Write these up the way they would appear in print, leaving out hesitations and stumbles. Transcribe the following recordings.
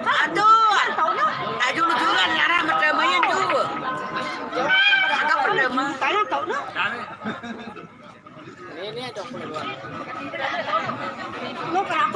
Aduh, aduh lucuran nyara macam main juga. Agak pernah tanya tahu no? Ini ada apa? Lo kenapa?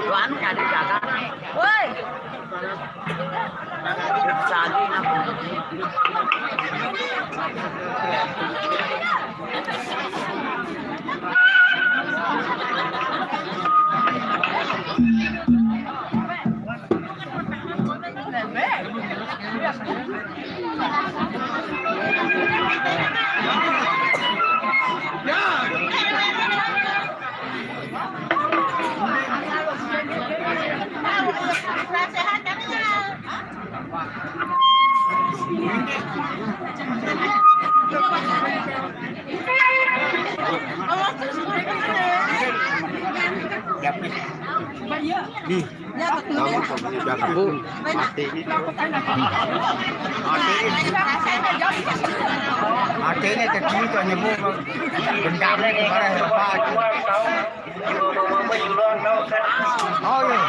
Tuan kan jaga. Woi. Sagi nak. Di. Bu. Mati. Mati ini kecil tuh nyebu. Bendamnya kemarin apa? Oh iya.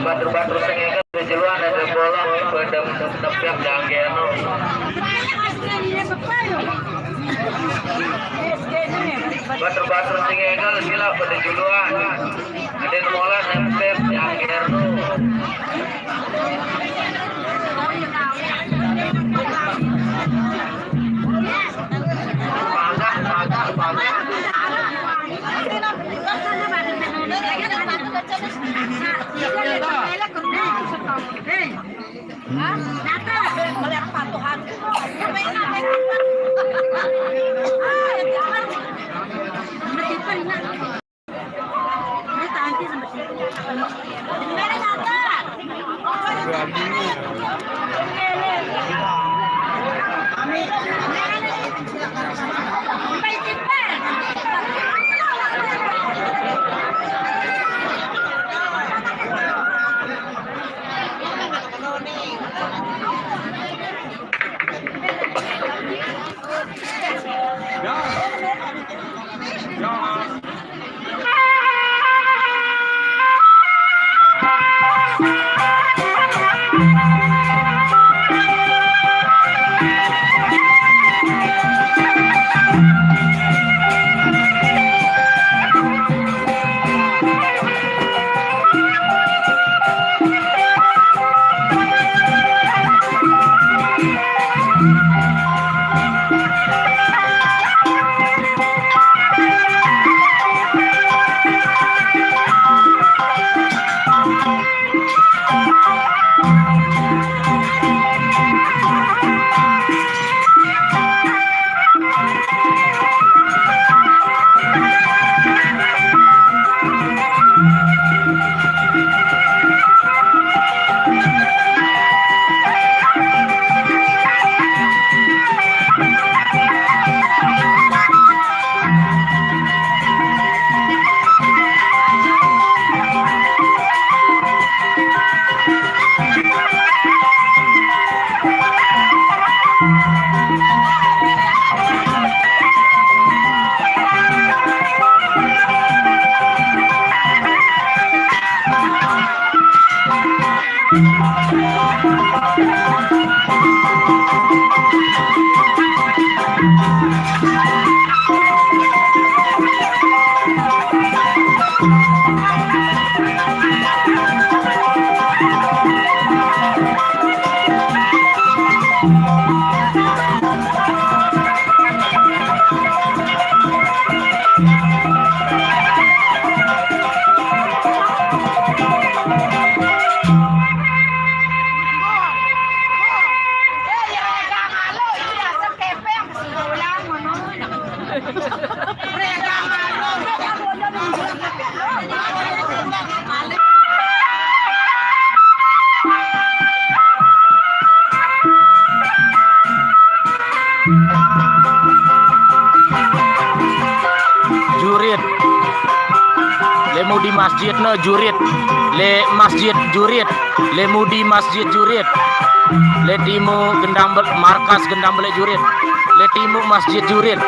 Batur-batur sengit kejeluan ada bolong pada tepiak janggeno. Batur-batur sengit sila pada jeluan ada mola nempel janggeno. Ya. Jurit le mudi masjid no jurit le masjid jurit le mudi masjid jurit le timu gendang markas gendang bele jurit le timu masjid jurit.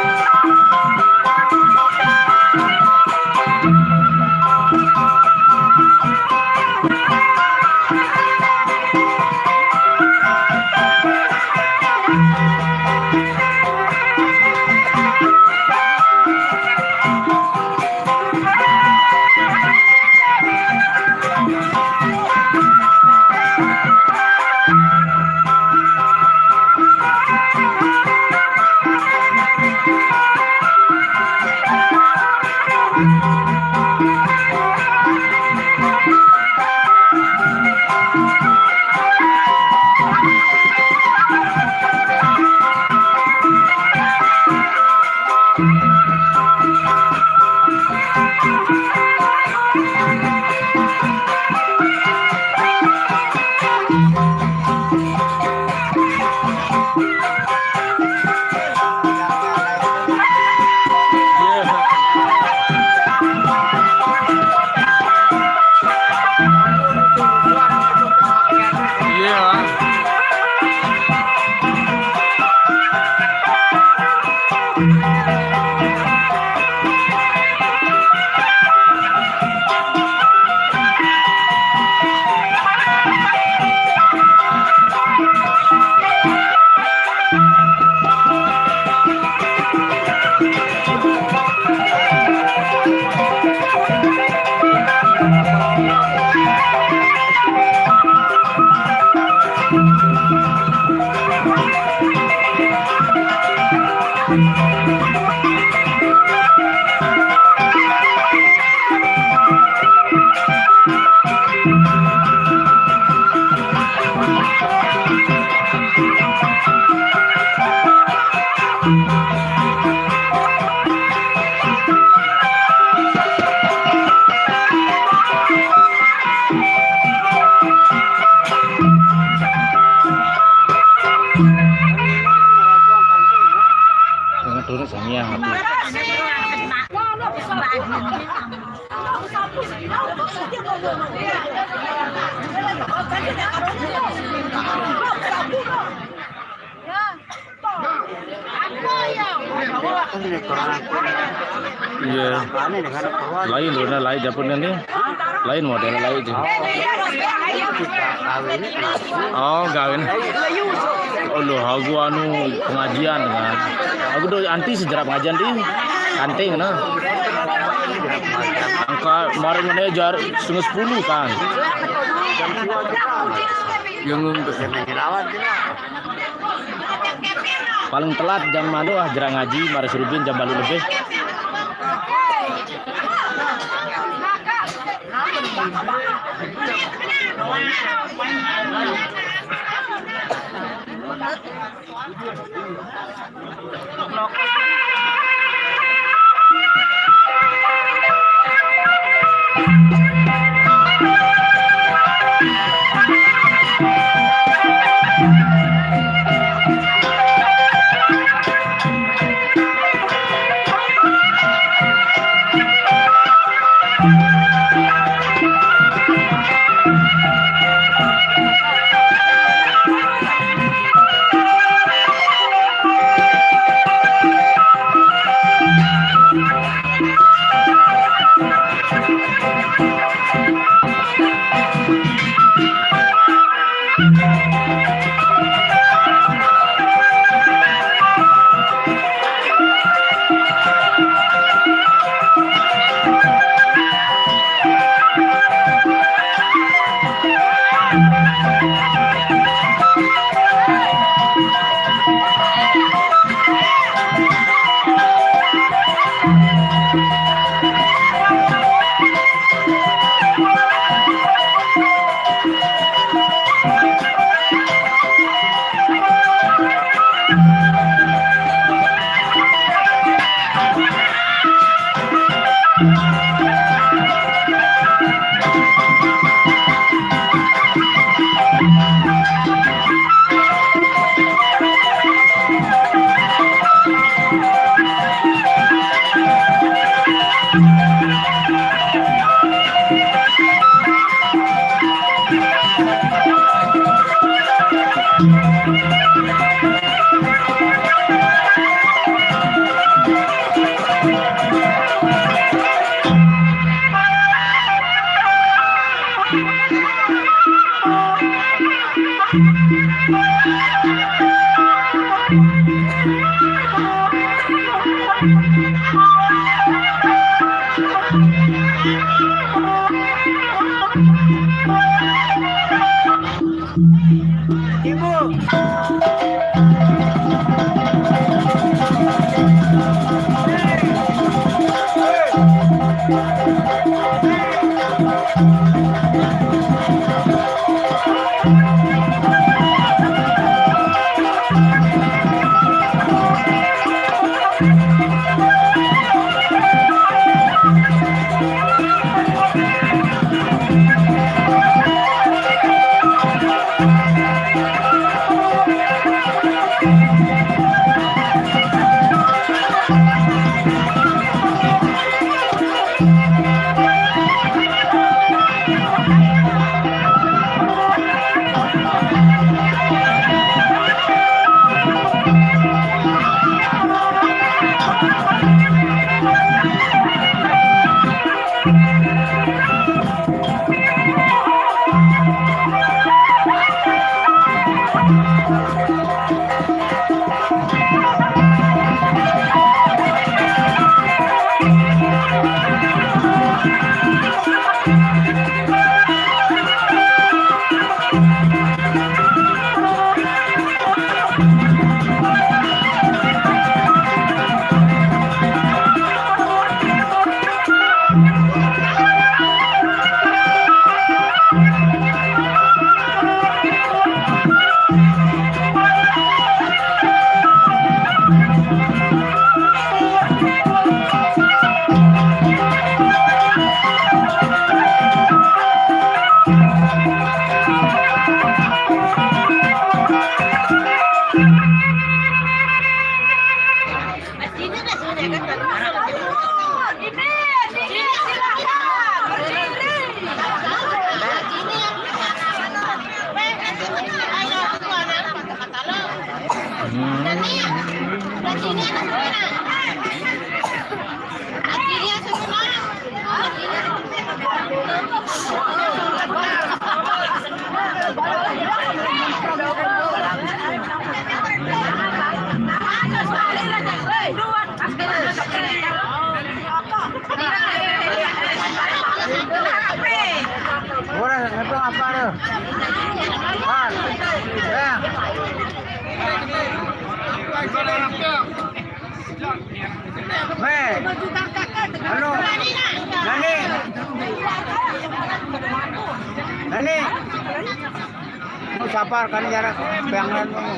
Iya. Lain warna lain Japun kan nih. Lain model lain itu. Oh, gawin. Oh loh, aku anu pengajian kan. Aku tuh anti sejarah pengajian di anting nah. Angka kemarin mana jar 10 kan. Yang paling telat jam mana jarang ngaji mari surubin jam balu lebih. Orang apa apa tu? Ah, ya. Hei, halo, Nani, Nani, mau sapar kan jarak pengen mau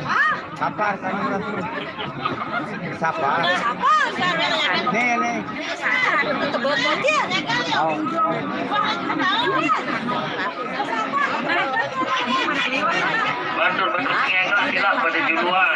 sapar kan sapar. Nih nih. Oh. Bantul ngengak kita pada di luar.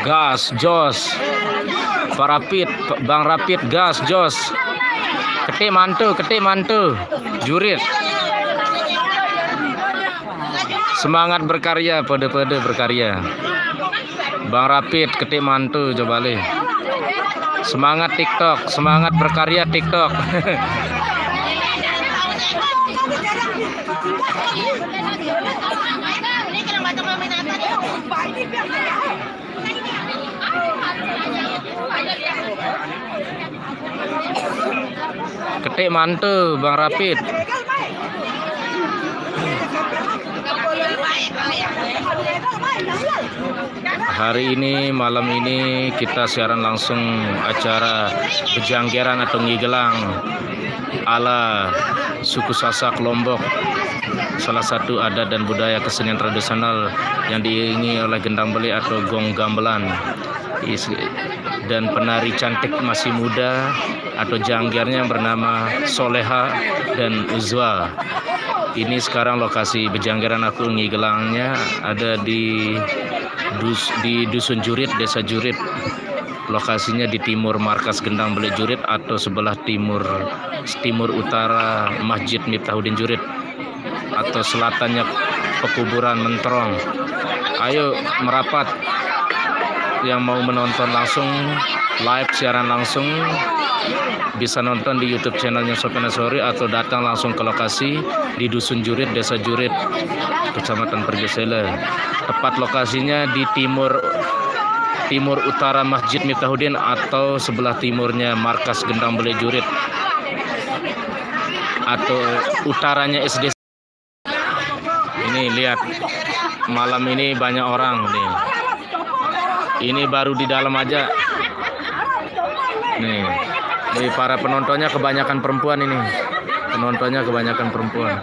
Gas, jos. Pak Rapid, Bang Rapid, gas, jos. Ketik mantu, jurit. Semangat berkarya, pede-pede berkarya. Bang Rapid, ketik mantu, coba le. Semangat TikTok, semangat berkarya TikTok. Ketik mantu, Bang Rapid. Hari ini, malam ini kita siaran langsung acara Bejanggeran atau Ngigelang ala suku Sasak Lombok. Salah satu adat dan budaya kesenian tradisional yang diiringi oleh gendang beli atau gong gamelan. Dan penari cantik masih muda atau janggernya bernama Soleha dan Uzwa. Ini sekarang lokasi Bejanggeran atau Ngigelangnya ada di Dusun Jurit, Desa Jurit. Lokasinya di timur markas Gendang Beli Jurit atau sebelah timur utara Masjid Miftahudin Jurit atau selatannya Pekuburan Menterong. Ayo merapat yang mau menonton langsung live siaran langsung bisa nonton di YouTube channelnya Sofian Asori atau datang langsung ke lokasi di Dusun Jurit, Desa Jurit, Kecamatan Pergesele. Tepat lokasinya di timur utara Masjid Miftahudin atau sebelah timurnya markas Gendang Beli Jurit atau utaranya SD. Ini lihat, malam ini banyak orang nih. Ini baru di dalam aja. Nih, para penontonnya kebanyakan perempuan ini. Penontonnya kebanyakan perempuan.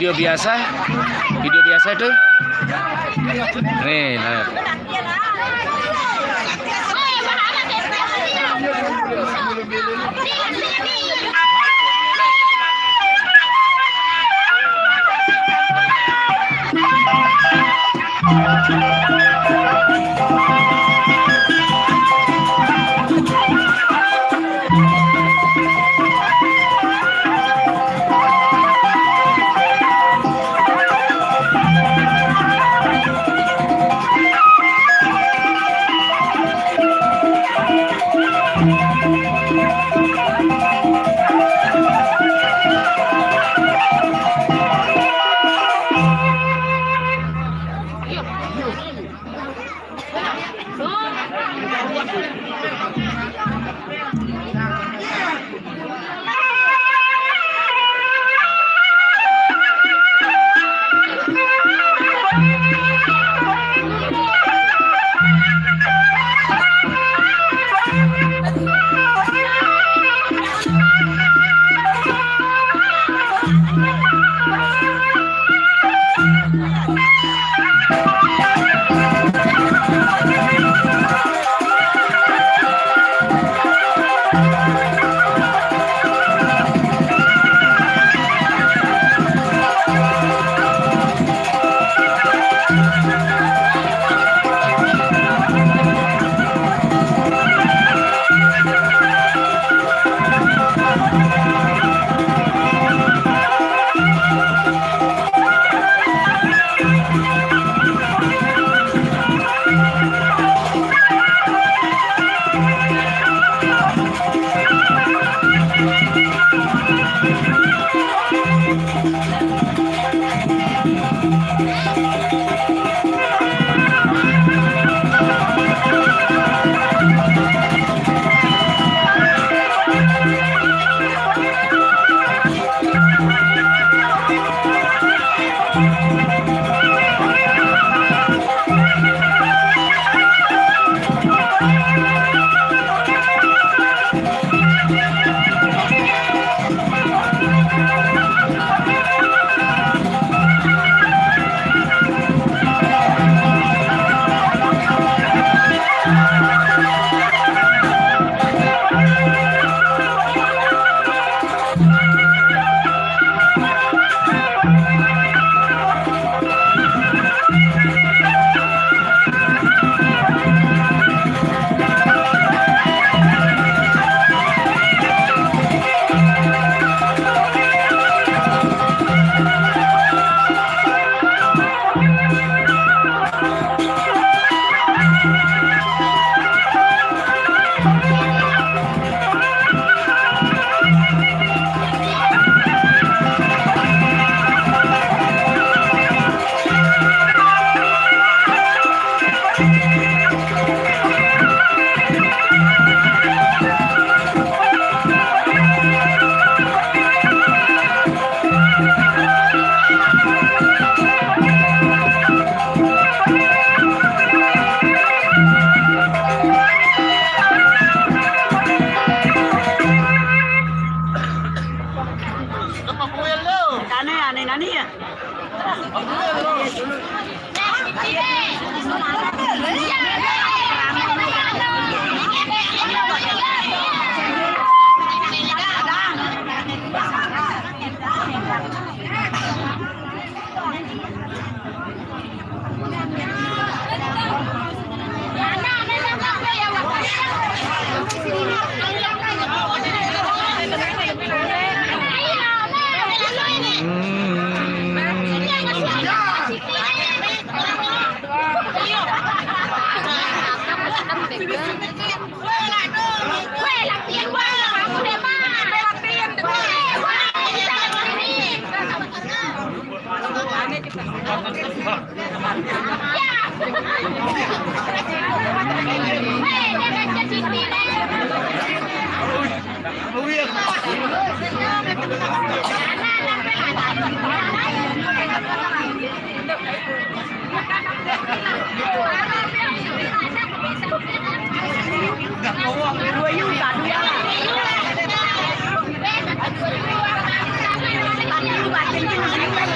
video biasa itu nih nah.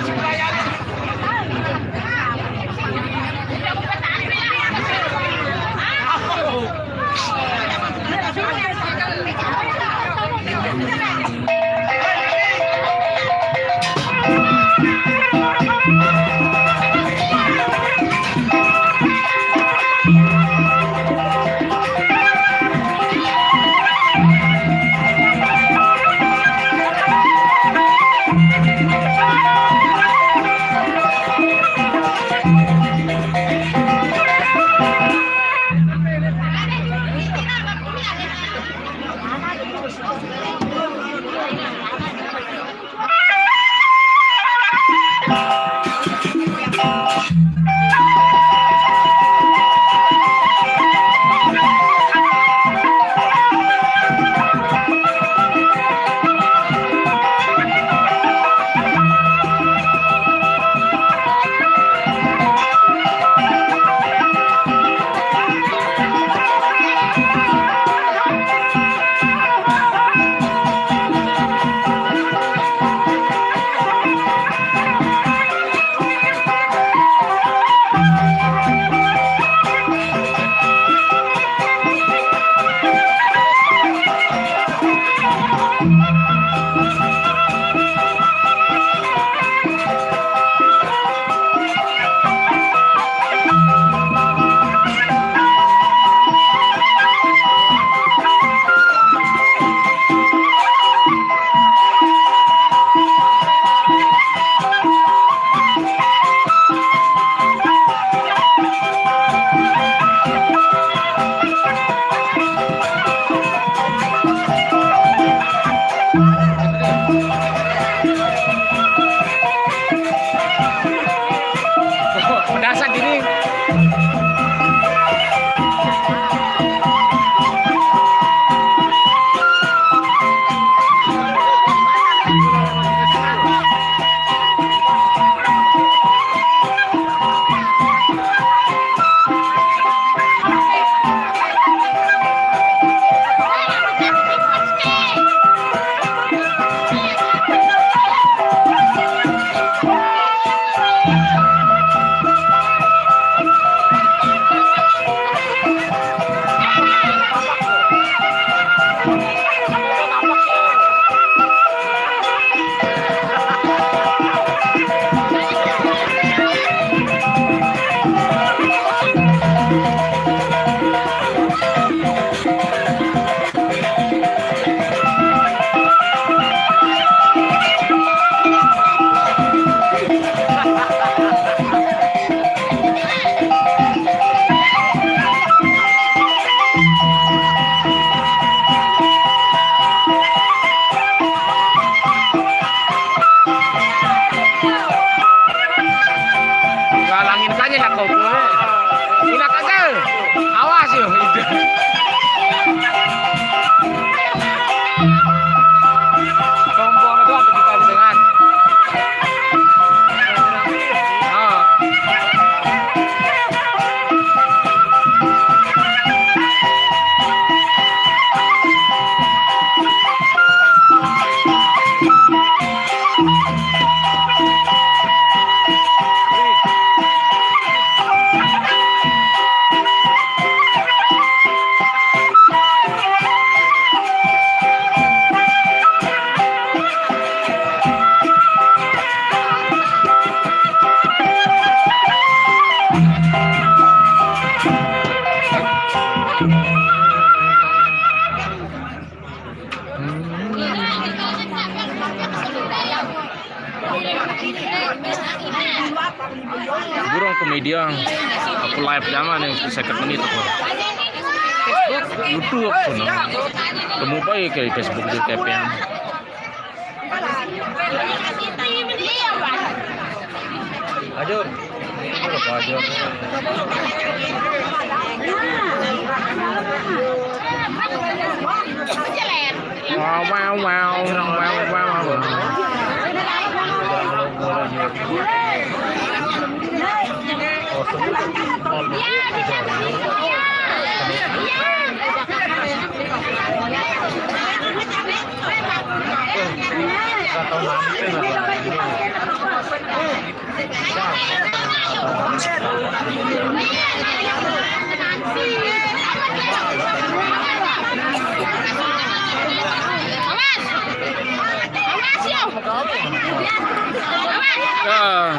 Dua Pedasan gini. Galangin saja lah kau. Gila kagak. Awas yo. Tombol itu apa kita dengan? Oh. Burung komedia aku live zaman yang 2 menit aku. Facebook, YouTube pun. Temu baik kayak Facebook di KPM. Ajur. Ajur. Wow.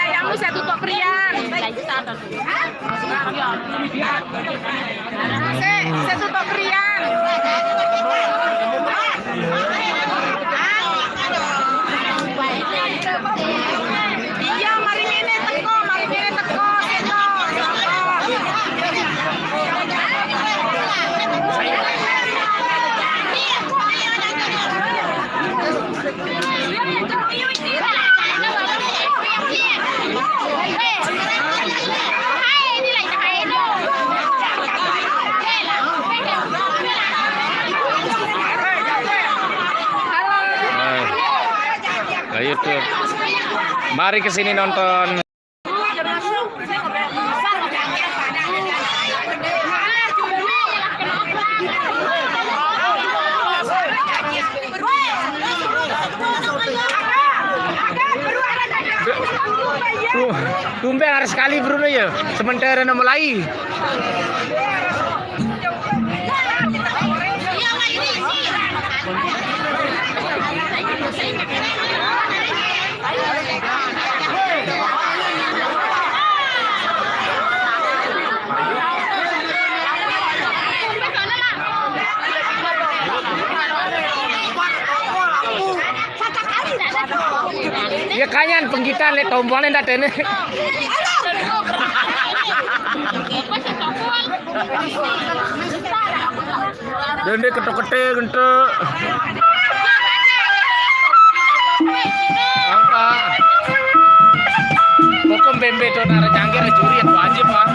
Ayammu saya tutup krian. Saya tutup krian. Iya, mari ini teko, YouTube. Mari ke sini nonton. Tumben harus sekali Bruno ya. Sementara mulai. Ya kanyan penggitan lihat tombolnya ndak tene. Dan dia ketok-ketok gentok. Angka. Hukum bembe to nara jangkir curi itu wajib, Pak.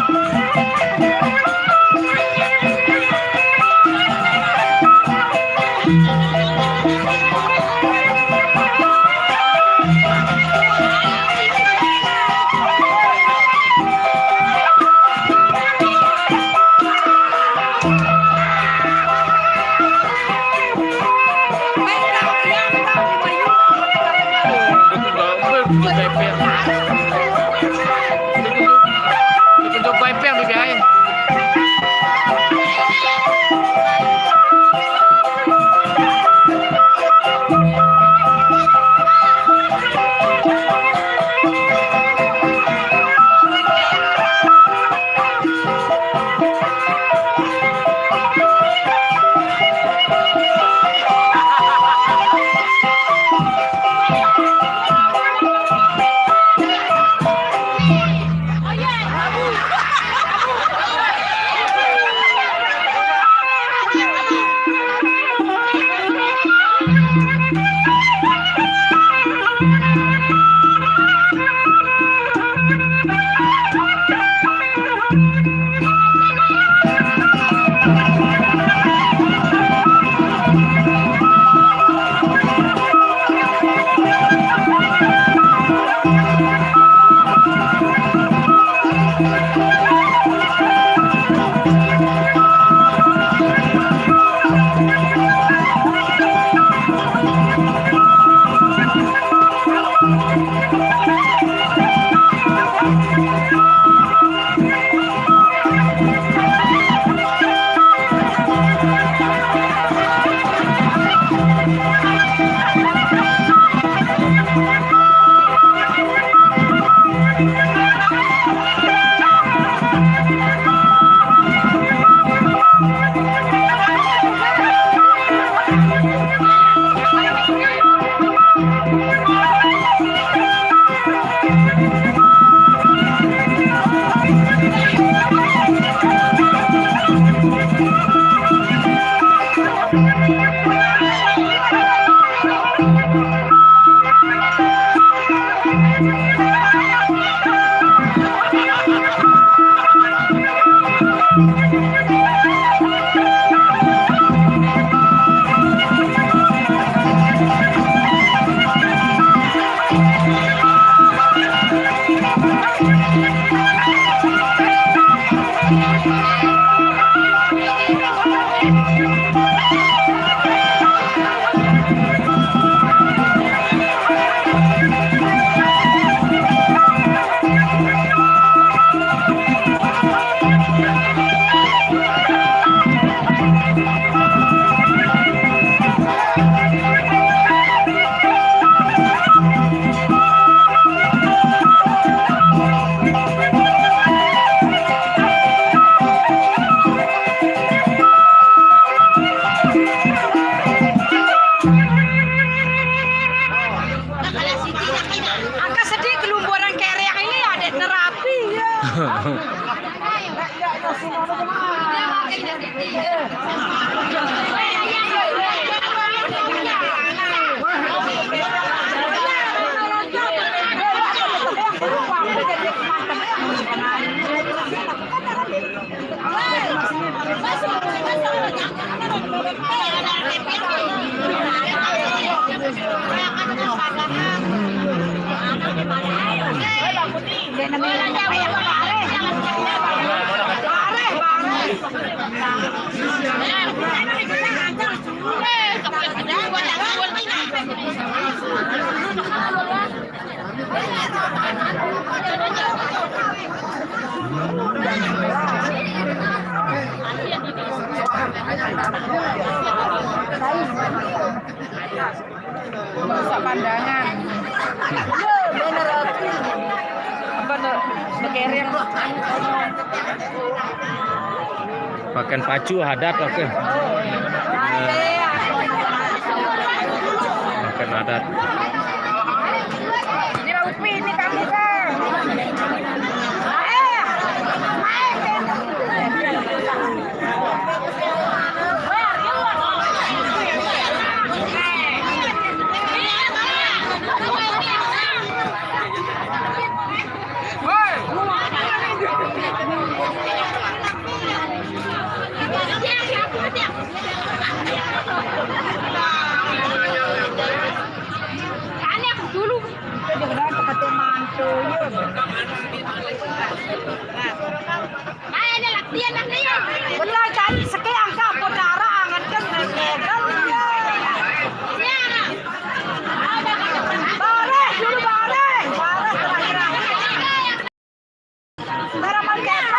Rusak pandangan. Apa tuh? Bekereng. Pakai pacu adat oke. Pakai adat. Ini Upi, ini kamu kan. Benar kan sekian kak podara angan kan bare dulu bare terakhir baraman kepe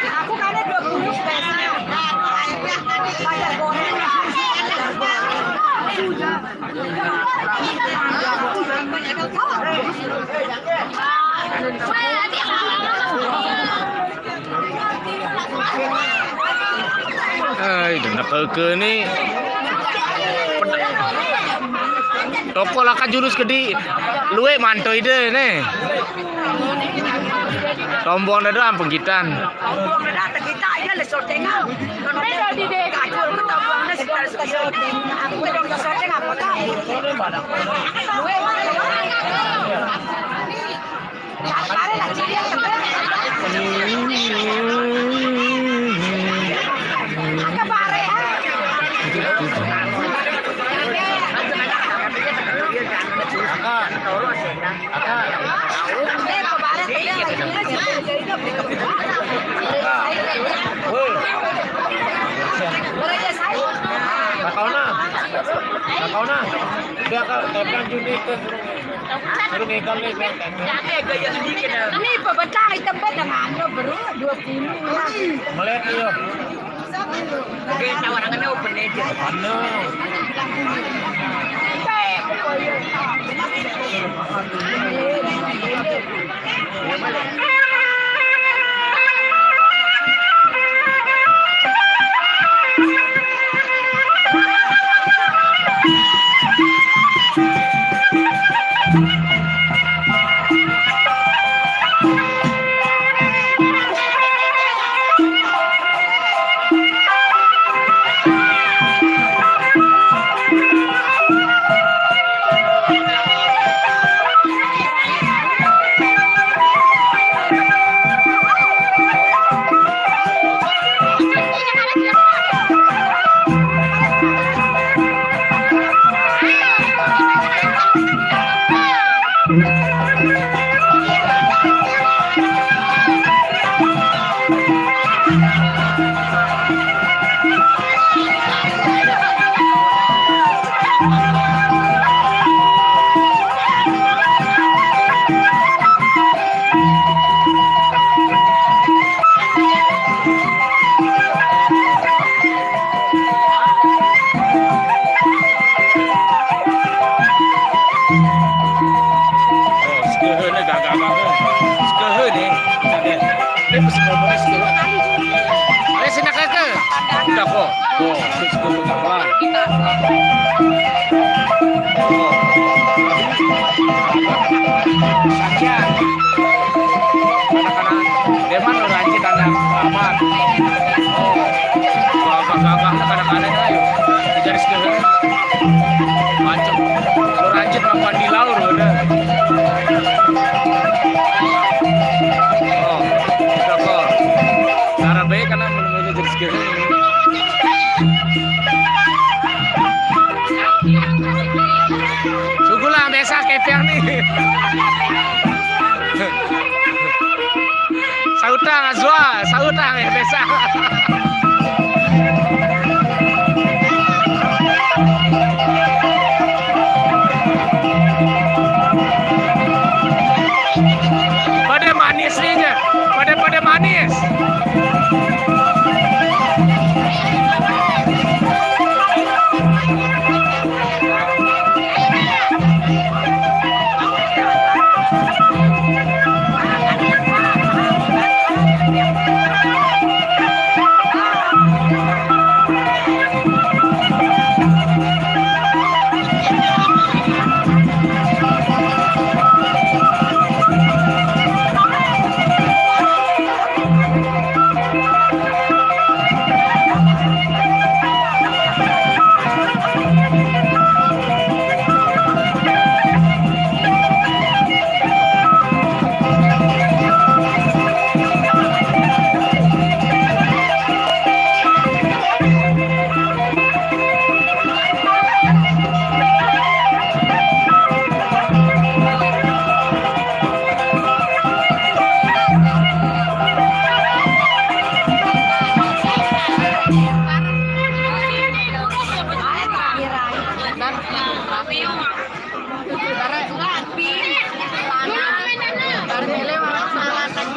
aku kan 20 peso. Bayar goreng. Dengar ke nih. Toko laka jurus gede. Luwe mantoi deh nih. Tombong ada ampun gitan. Tombong ada kita ya le sortenga. Beda di dek. Kacau kita buangnya sekali sekali. Aku dong sorteng apa kah? Kare lah cilia Agak bare ha. Kau na. Dia ka tepan juni ke suruh ngekal nih. Ini pebetang itu dengan baru 20 Melihat iyo. Oke, tawarannya open aja. Ano? kepiang nih. Sautang Azwa, sautang ya biasa. Pada manis nih, pada manis.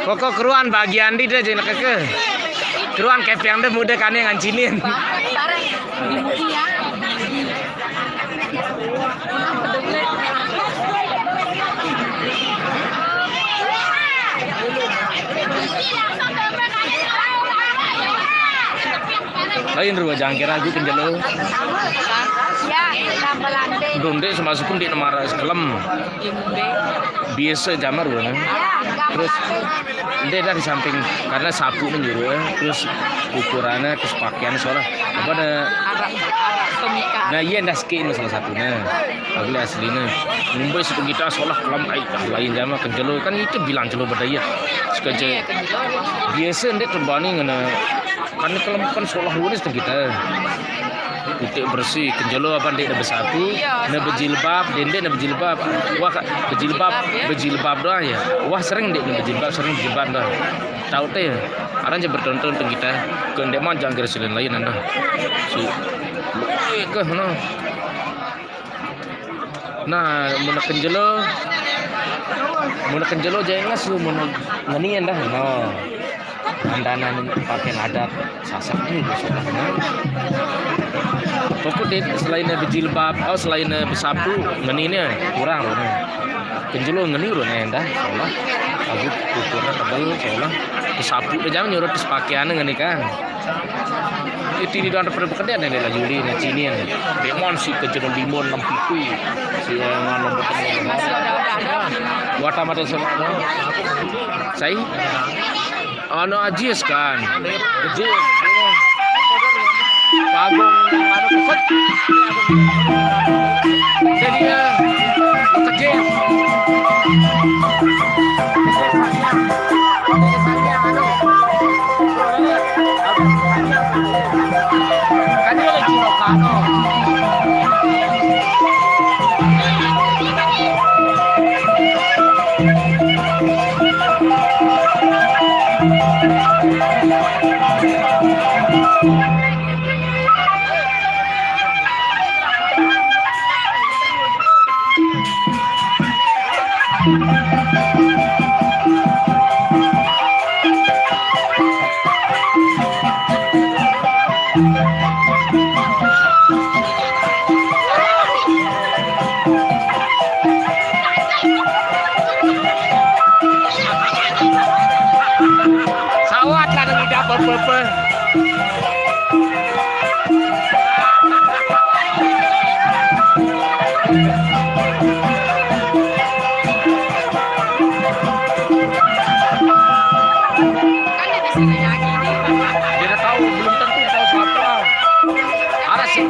Pokok keruan bagian di deh jadi keke. Keruan kepiang deh muda kan yang ngancinin. Lain ruang jangkir aja penjelo. Ya, tambah lantai. Donde semasuk pun di nomor sekelem. Biasa jamar ruang. Terus dia dari samping karena sapu menjuru terus ukurannya terus pakaian soalnya apa ada nah iya dah skin salah satunya bagi aslinya Mumbai situ kita soalnya kelam lain jama kenjelo kan itu bilang celo berdaya sekejap biasa dia terbani ngena kan kelam kan soalnya luris kita putih bersih kenjelo apa dia bersatu na berjilbab dende na berjilbab wah berjilbab doang ya wah sering dia berjilbab dah tahu teh orang je bertonton teng kita ke ndek mah jangkir selain lain anda si ke nah mun kenjelo jangan ngasu mun ngenian dah no andanan pakai adat sasak ini pokoknya selain berjilbab selain bersapu ngeninya kurang loh kenjelo ngeni loh dah soalnya aku ukurnya tebal soalnya bersapu dia jangan nyuruh pakaiannya ngeni kan itu di dalam pekerjaan yang ada Juli na Cinian demon si kejenon limon lampiku si yang nomor wata mata saya ano ajis kan gede pagong ano kusut jadi kerja kan dia lagi rokano sawat lah nang ida apa-apa dia tahu belum tentu tahu siapa ada sih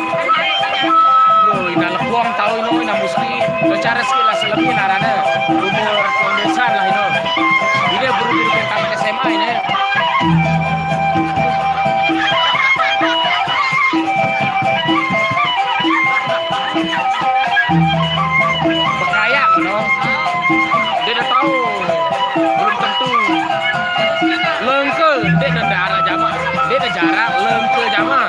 yo ina lekuang tahu ina mesti bicara skill selebih narana umur kondesan lah ini dia buru-buru ke taman SMA ini bekayang No. Dia dah tahu. Belum tentu. Lengke, dia dah darah jama. Dia dah jarak lengke jama.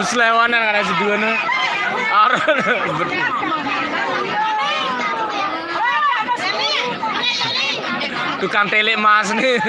Selewanan ada si dua nih. Tukang tele mas nih.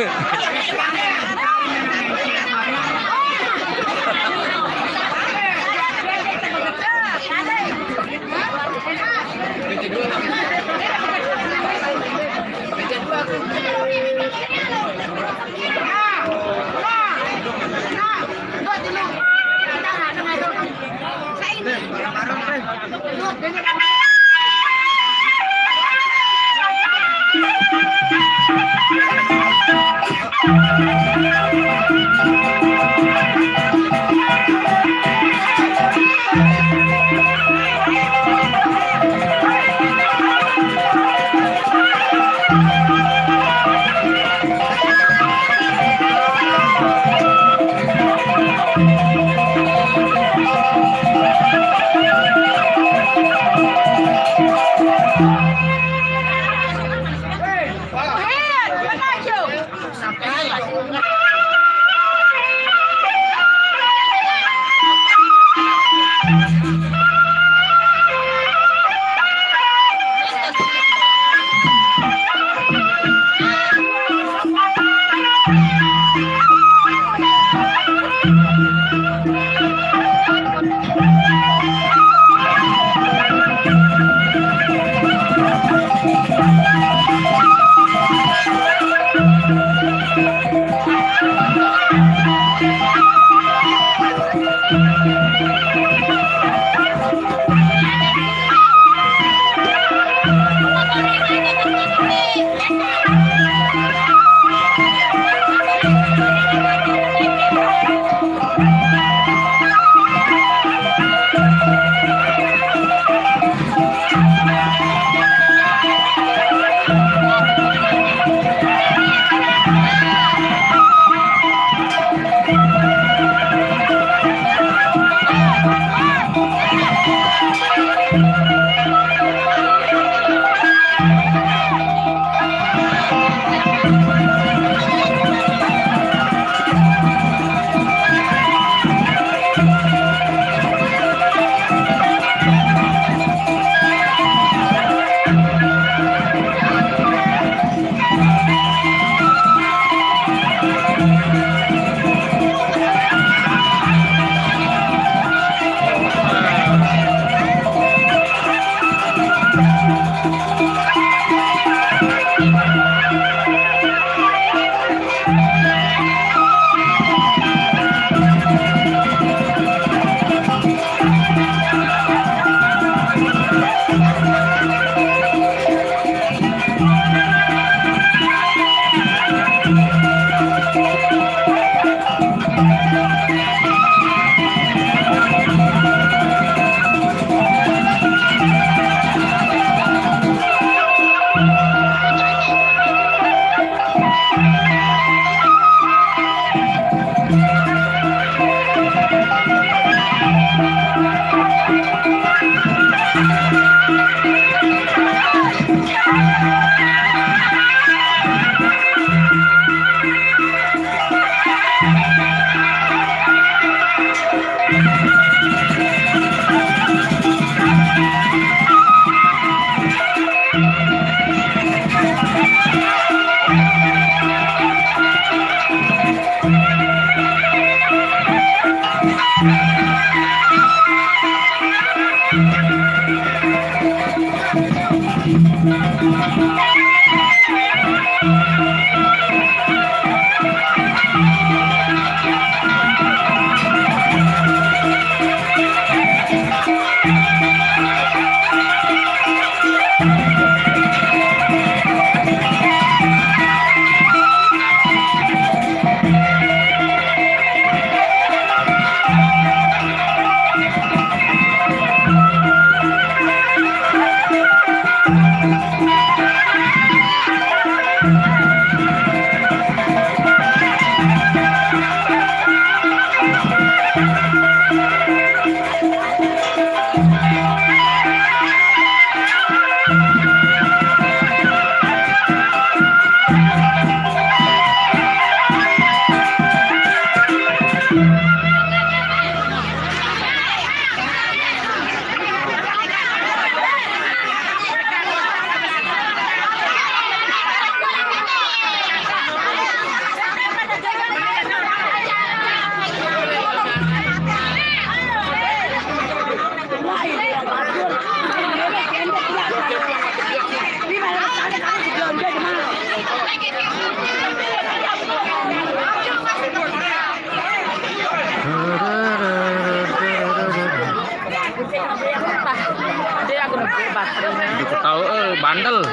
Tahu bandel.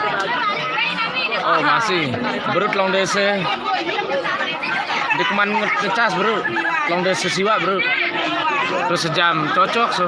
Oh masih berut long desa. Di keman ngecas bro, long desa siwa bro. Terus sejam cocok so.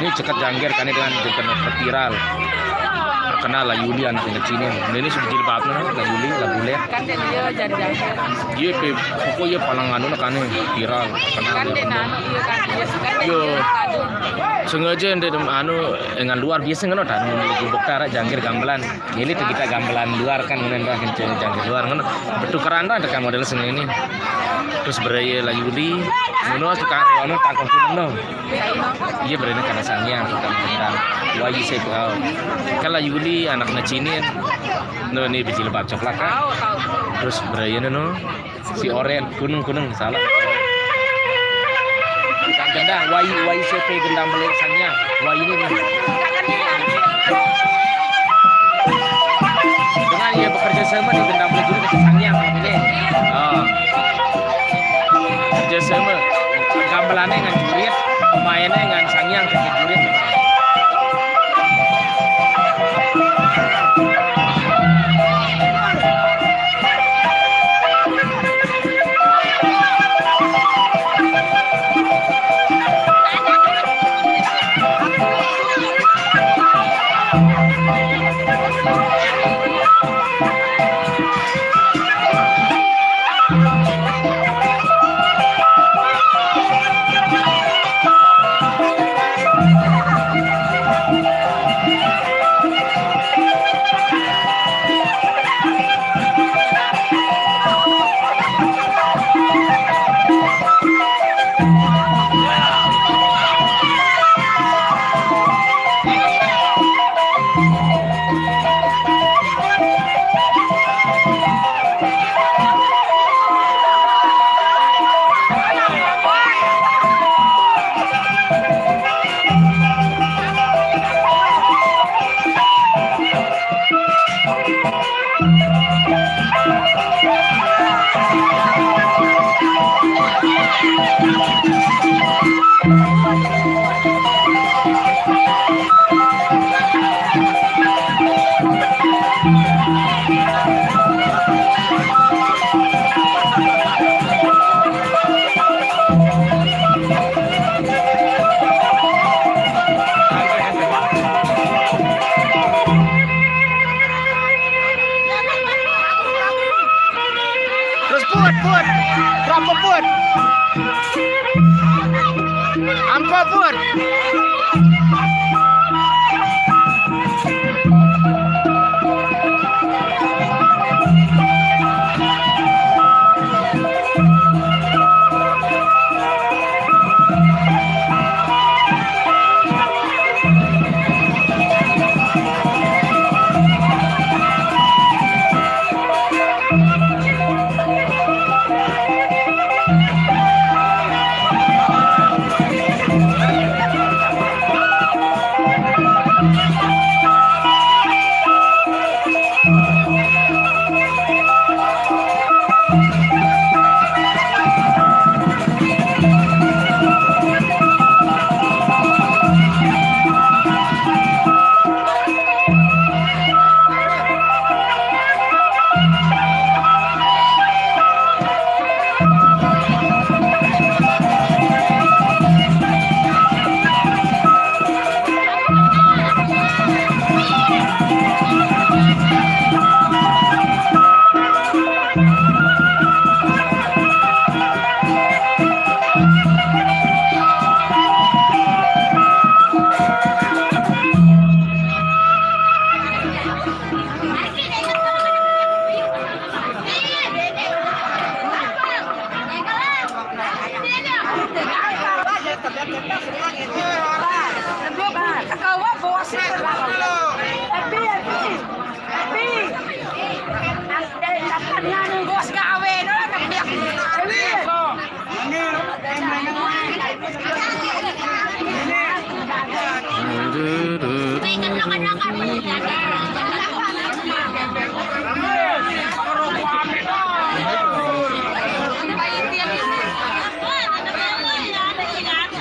Ini cekat jangger kan dengan viral. Terkenal lah Yuli anak yang kecil ini sudah jilbabnya lah Yuli lah bule. Kan dia jadi jahit. Iya pokoknya palang anu kan viral terkenal. Kan dia kan Yo sengaja ndek anu dengan luar biasa ngono ta nu bektara jangger gamelan. Ini tuh kita gamelan luar kan ngono ndak kenceng jangger luar ngono. Bertukaran ta kan model seni ini. Terus beraya lah Yuli ngono tukang rewono tangkong kuning no. Iya berani karena sangnya tukang tentang wayi saya tahu. Kalau Yuli anak ngecinin no ini biji lebab coklat kan. Terus beraya no si oren kuning salah. Tukang gendang wayi CP gendang beli sangnya wayi ini nih. Dengan ia bekerja sama di gendang beli juga ke sangnya ini. Oh. Kerja sama gamelannya dengan jurit, pemainnya dengan sangyang ke jurit. Put, berapa put? Ampa put.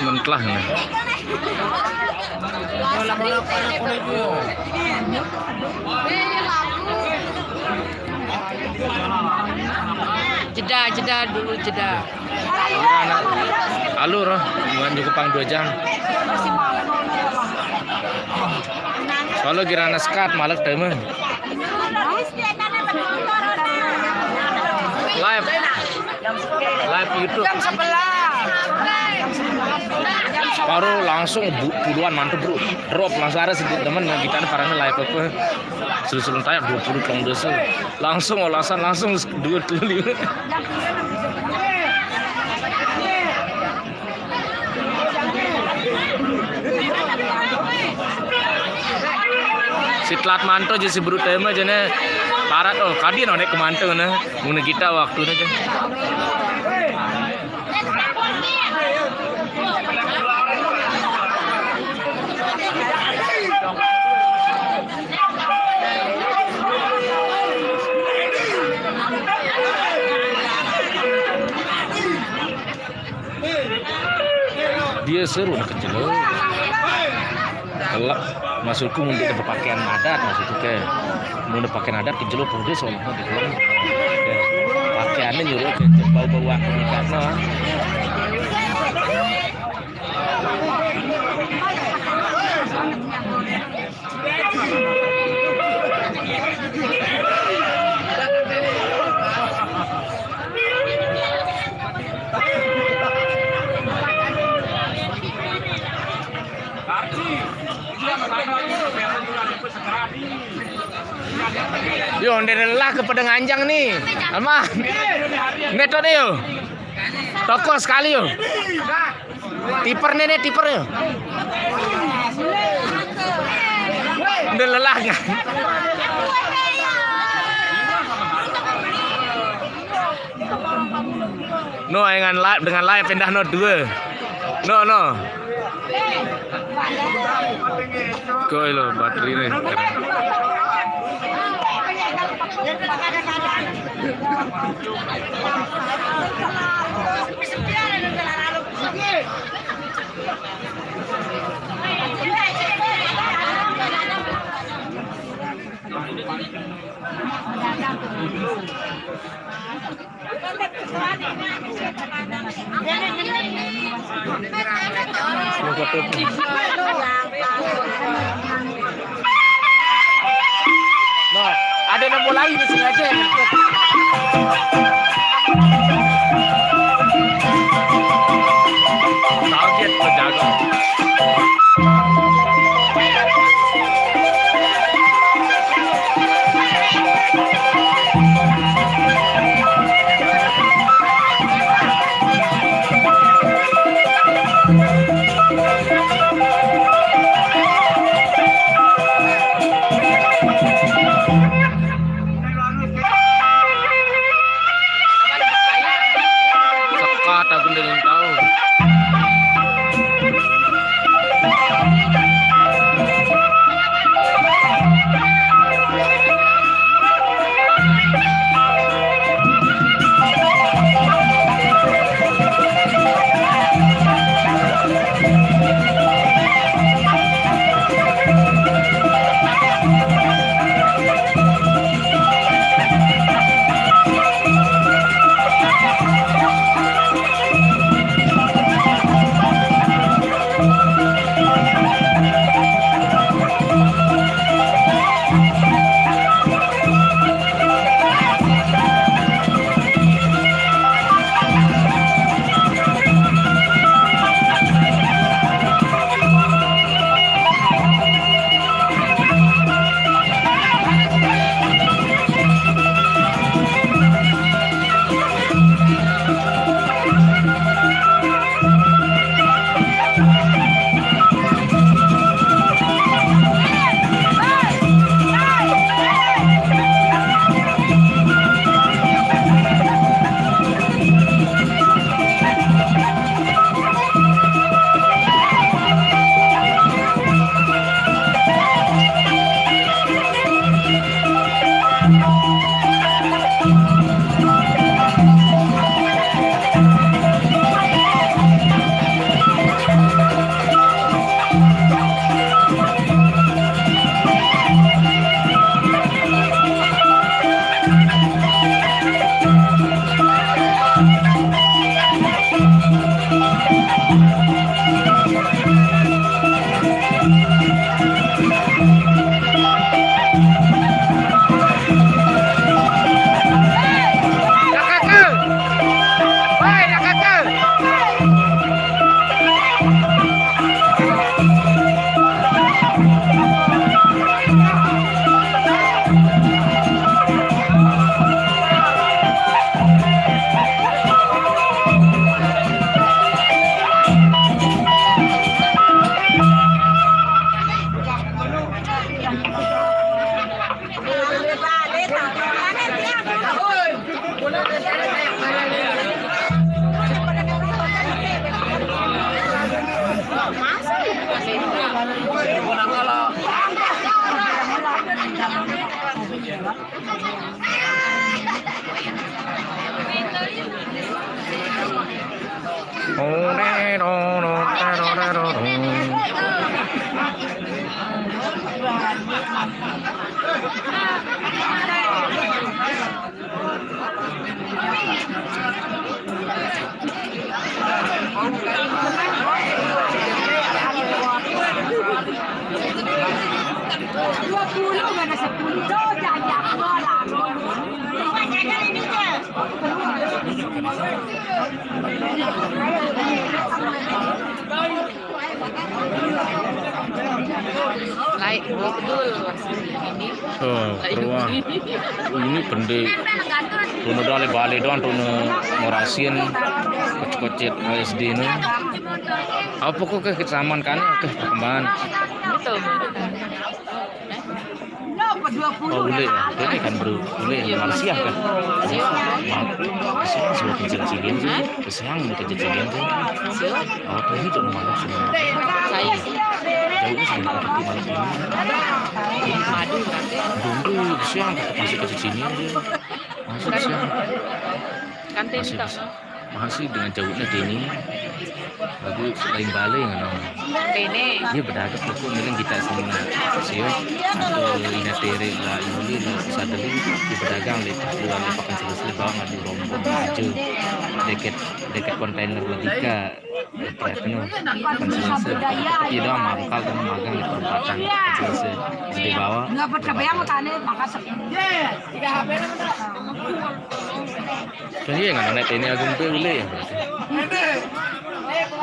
Mentlah nih. Jeda dulu jeda. Alur, bukan cukup pang 2 jam. Soalnya kirana sekat malak temen. Live YouTube. Jam 11. Baru langsung puluhan mantep bro. Drop langsung ada sedikit temen kita parahnya live apa. Susul tayang 20 kong desa. Langsung olasan langsung 25. Si telat manto jadi si bro tema jene parat oh kadi nek kemanto na mun kita waktu aja. Dia seru nak kecil. Kelak maksudku untuk berpakaian adat maksudku ke mau pakaian adat kecil pedes soalnya di dalam pakaiannya nyuruh ke bau-bau pernikahan. Yo, ndelah ke Padang Anjang nih. Ama. Metode yo. Toko sekali yo. Tiper nih tiper yo. Ndelah kan. No, dengan live pindah no 2. No. Koi lo baterai nih. No, ada nemu lagi di sini aja. Target penjaga. Laik betul ini. Keruang. Ini bende. Tuno dale bale doang tuno morasien kocet ASD ini. Apa kok kesamaan kan ke perkembangan? Betul. Oh boleh ya, ini kan bro, boleh ya Malaysia kan? Malaysia sudah kecil-kecilin sih, keselang udah kecil-kecilin sih. Oh ini tuh mana sih? Saya Jauhnya sudah ada di mana ini? madu Dulu siang masih kecil-kecilin sih, masih siang. kan tenta. Masih dengan jauhnya Denny, lalu lain balik kan? Ini Dia berdagang pokok miling kita semua sih atau inatere lah ini lah sadari di berdagang lepas dua lepakan selesai bawa ngadu rombong maju deket kontainer logika kayak penuh kan selesai tapi doang mangkal dan magang di perempatan selesai di bawah nggak percaya mau tanya maka kan iya nggak naik ini agung boleh ya berarti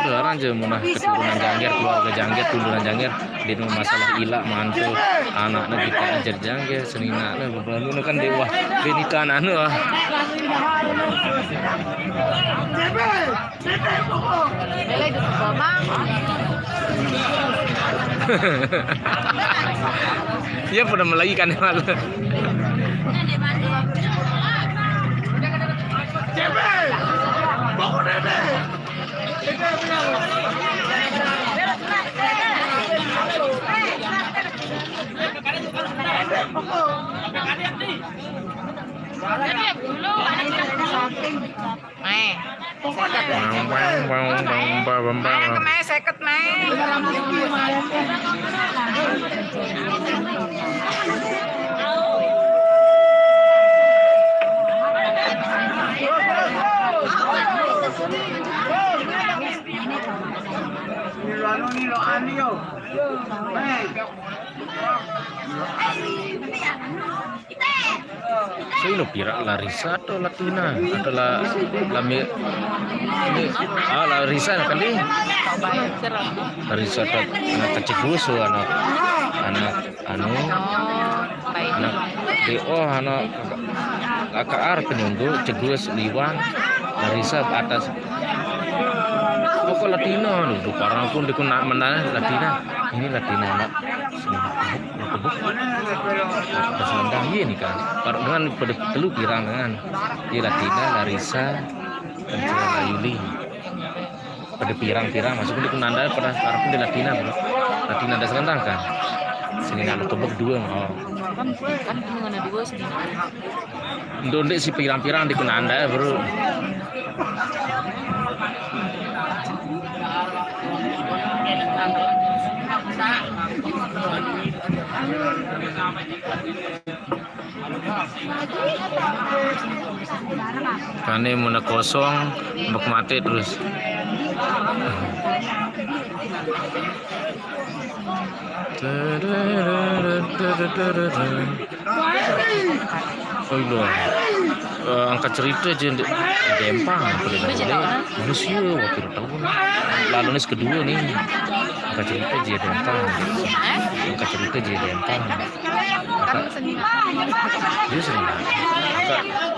orang aja munah keturunan Jangger, keluarga Jangger, turunan Jangger di masalah ilak mantu anaknya kita ajar Jangger seninaknya beberapa kan dewa benita anu ah bela itu mamang dia pernah melagi kan malu seket saya lo pira Larissa atau Latina atau Lamir ini Larissa kan nih Larissa atau anak kecil gusu anak anu anak DO anak KKR penyunggu cegus liwan Larissa atas pokok Latina lu parang pun dikuna mana Latina ini Latina anak Selendang iya nih kan dengan telu pirang dengan dia Latina Larissa dan Yuli pada pirang-pirang masuk di kunanda pada harapin di Latina bro Latina ada Selendang kan sini nak tebak dua oh kan mengenai dua sini ndonde si pirang-pirang di kunanda bro Kane muna kosong bak mati terus. Oh iya, angkat cerita aja di Dempang, manusia waktu itu lalu nih kedua nih, angkat cerita aja Dempang, angkat cerita aja Dempang, dia sering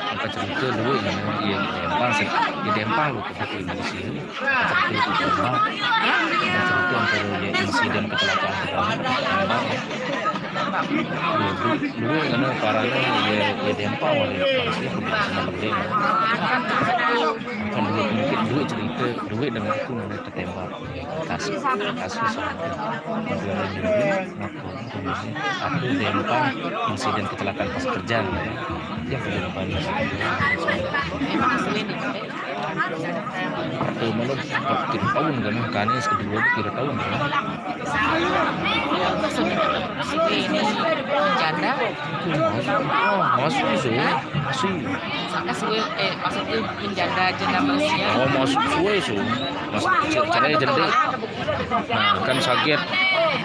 angkat cerita dulu ini dia Dempang sih, di Dempang lu ketemu di manusia, cerita itu Dempang, cerita antara insiden kecelakaan Dempang. Dulu karena parahnya ya dempau ya sama gede. Kan dulu mungkin duit cerita duit dan itu mana tertembak kasus negara ini aku dempau insiden kecelakaan pas kerja yang kedua pertama lo kira tahun kan yang kedua kira tahun kan ini janda masuk sih maksudnya janda Malaysia. masuk suwe su masuk caranya jadi nah kan sakit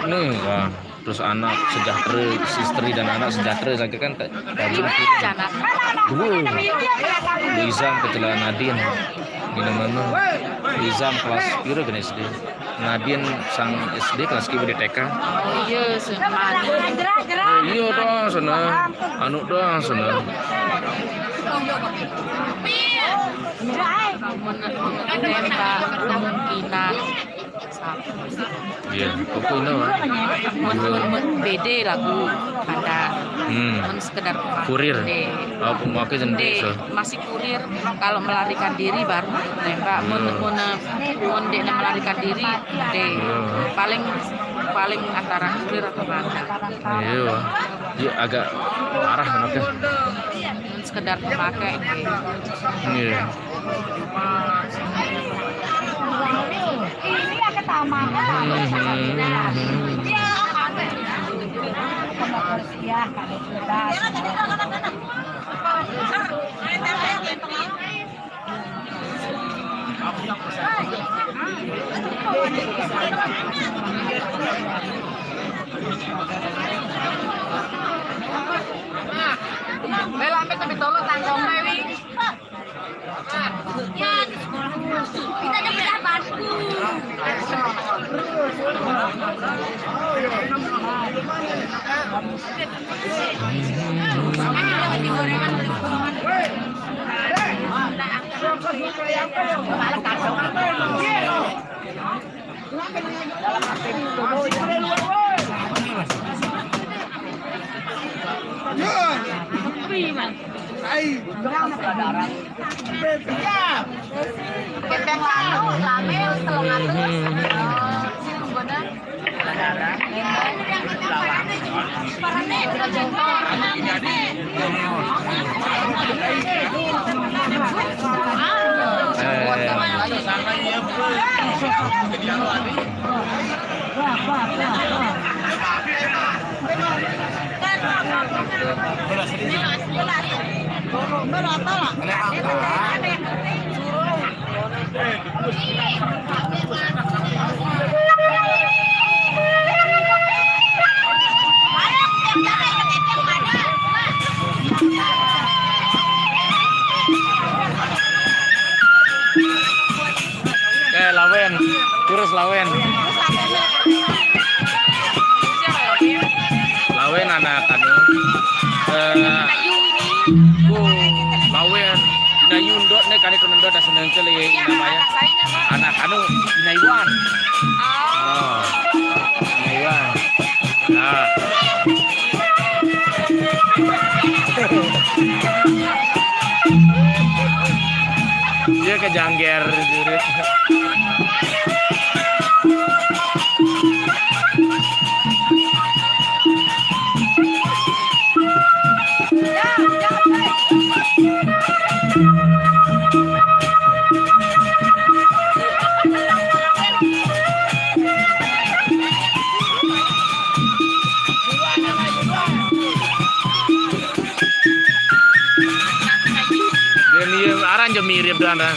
nih kan terus anak sejahtera istri dan anak sejahtera sakit kan bagi dua Lizam kecelakaan Nadine ini mana Lizam kelas piro kan SD Nadine sang SD kelas kibu di TK Iya senang iya dong sana anu dong sana menembak kemungkinan iya pokoknya beda lagu ada sekedar kurir apa memakai sendiri masih kurir kalau melarikan diri baru tembak mondek melarikan diri paling antara kurir atau mana iya agak parah anaknya sekedar pakai iya ini ya ke taman ya Bela sampai tapi tolong tanggung Dewi. Ya, kita ada belah batu. Lawen, kurus lawen. Lawen anak anu. Lawen. Ina yundot ne kali tunendo da seneng kali namanya. Anak anu Ina Iwan. Oh. Ina Iwan. Nah. Dia kejangger jurit. Aran jo mirip dana.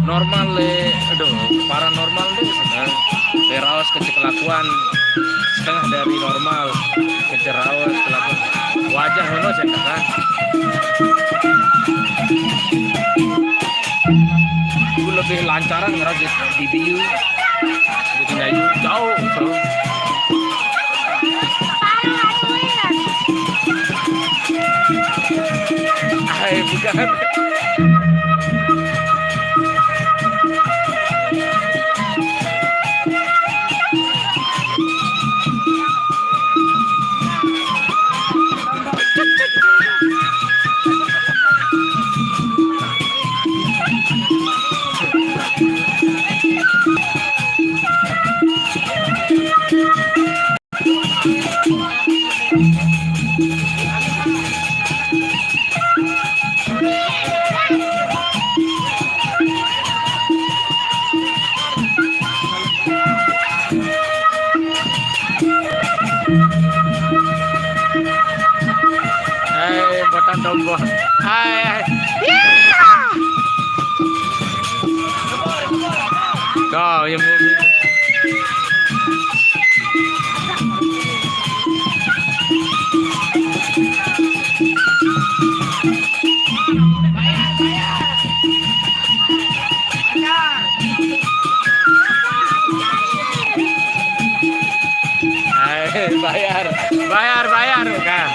Normal le, aduh, paranormal tuh raos kecelakuan setengah dari normal, kecerawas kecelakuan wajah hono saya kan. Gue lebih lancaran ngerajut di biu, bikin jauh. Bukan. tombol. Hai. Kau yang mau. Bayar kan.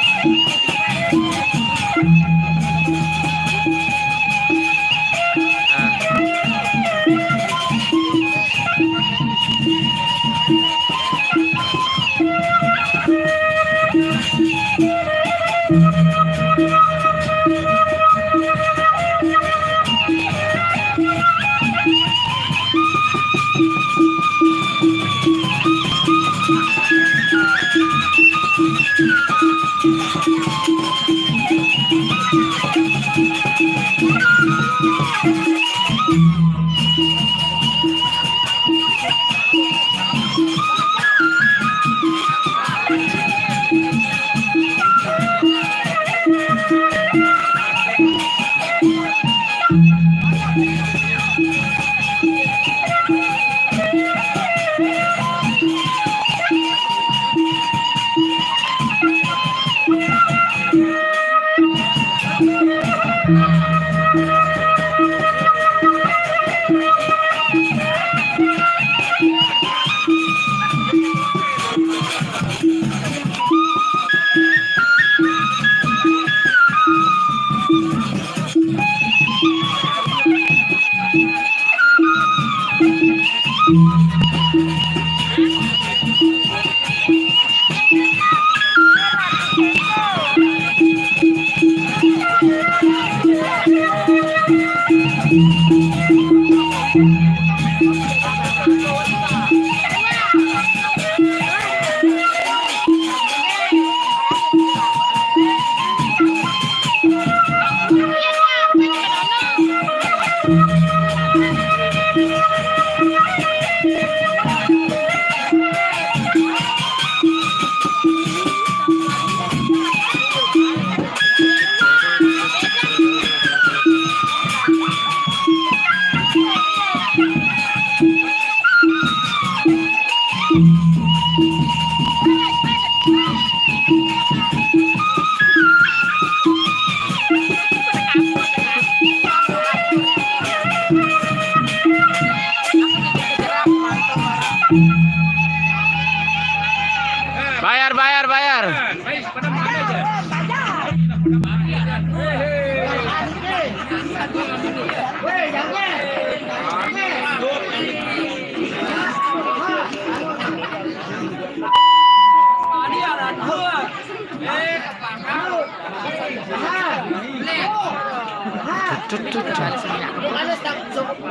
Bayar.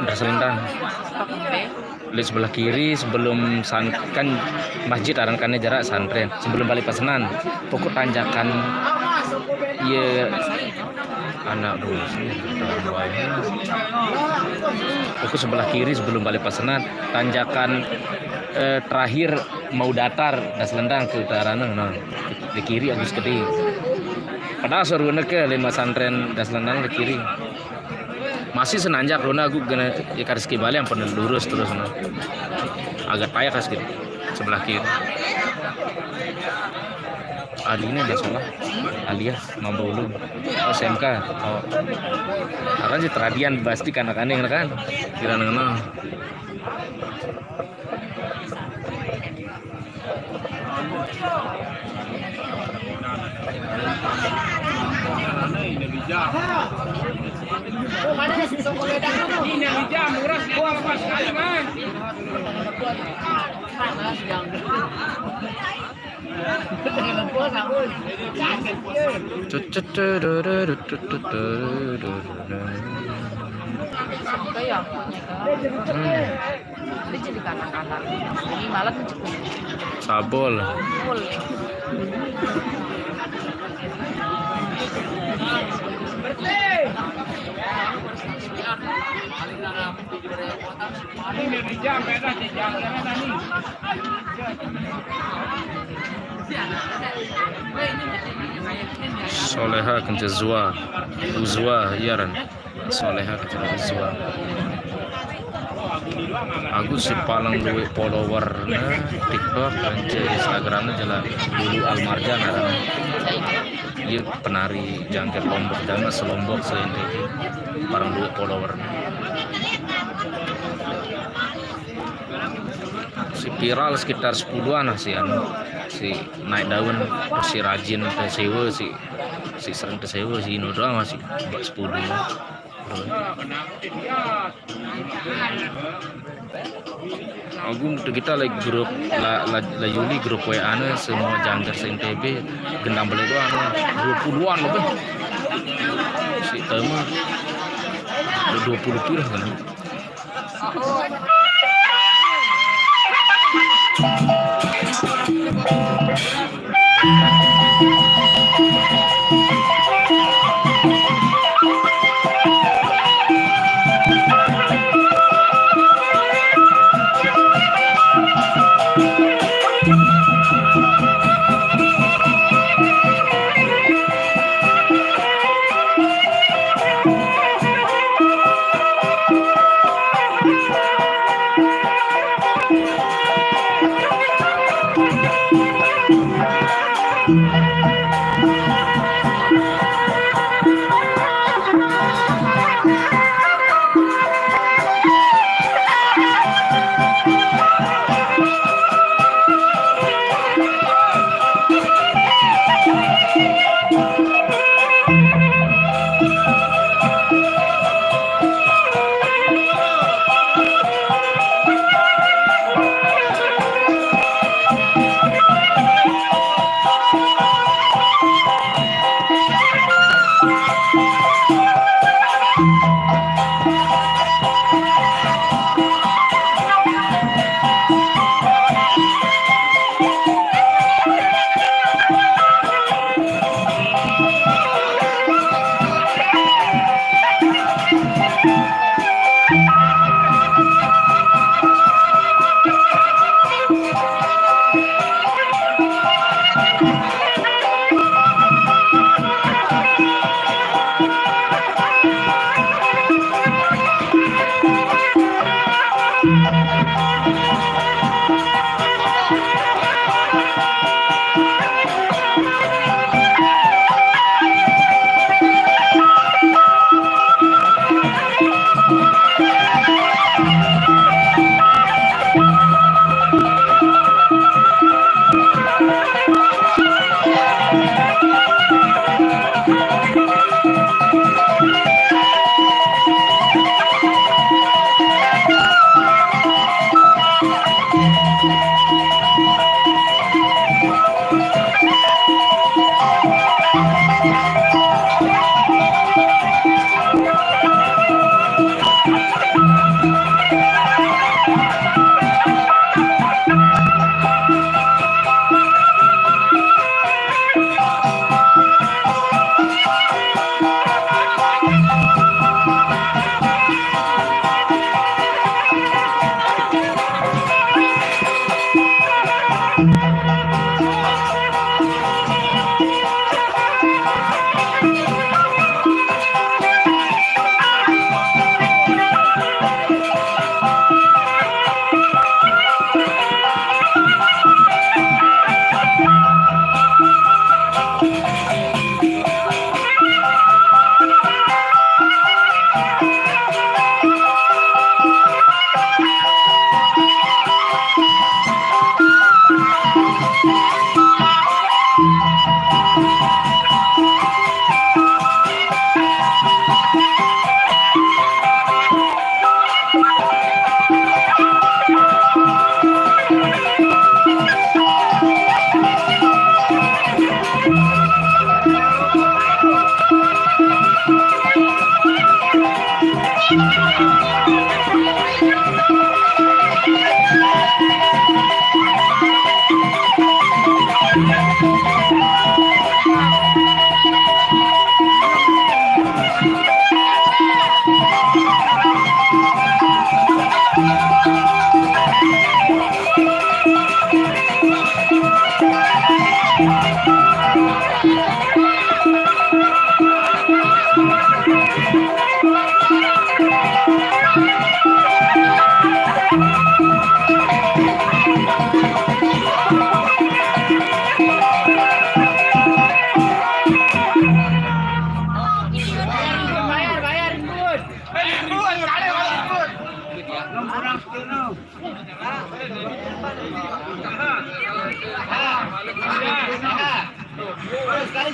Udah selendang. Di sebelah kiri sebelum kan masjid arangkannya jarak santren sebelum balik pesanan pokok tanjakan ya anak dulu pokok sebelah kiri sebelum balik pesanan tanjakan terakhir mau datar dan selendang ke utara di kiri Agus Gede padahal soruna ke lima santren dan selendang di kiri masih senanjak Rona aku kena ikan ski Bali yang pernah lurus terus agak payah kas gitu sebelah kiri. Adi ini ada salah Alia mampu belum SMK karena sih tradian pasti kanak-kanak kan kira kenal sabol Soleha kenca Uzwa yaran. Soleha kenca Uzwa. Aku si paling luwe follower TikTok dan Instagramnya jelas dulu Almarjan ada. Dia penari jangkir Lombok dan selombok selain parang luwe follower. Si viral sekitar 10-an sih si naik daun si rajin ke sewa si sering ke sewa si Ino doang masih 10. Aku kita lagi grup la Yuli grup WA nya semua jangkar se NTB gendang beli doang 20-an lebih si Tama 20 pira kan. Sekali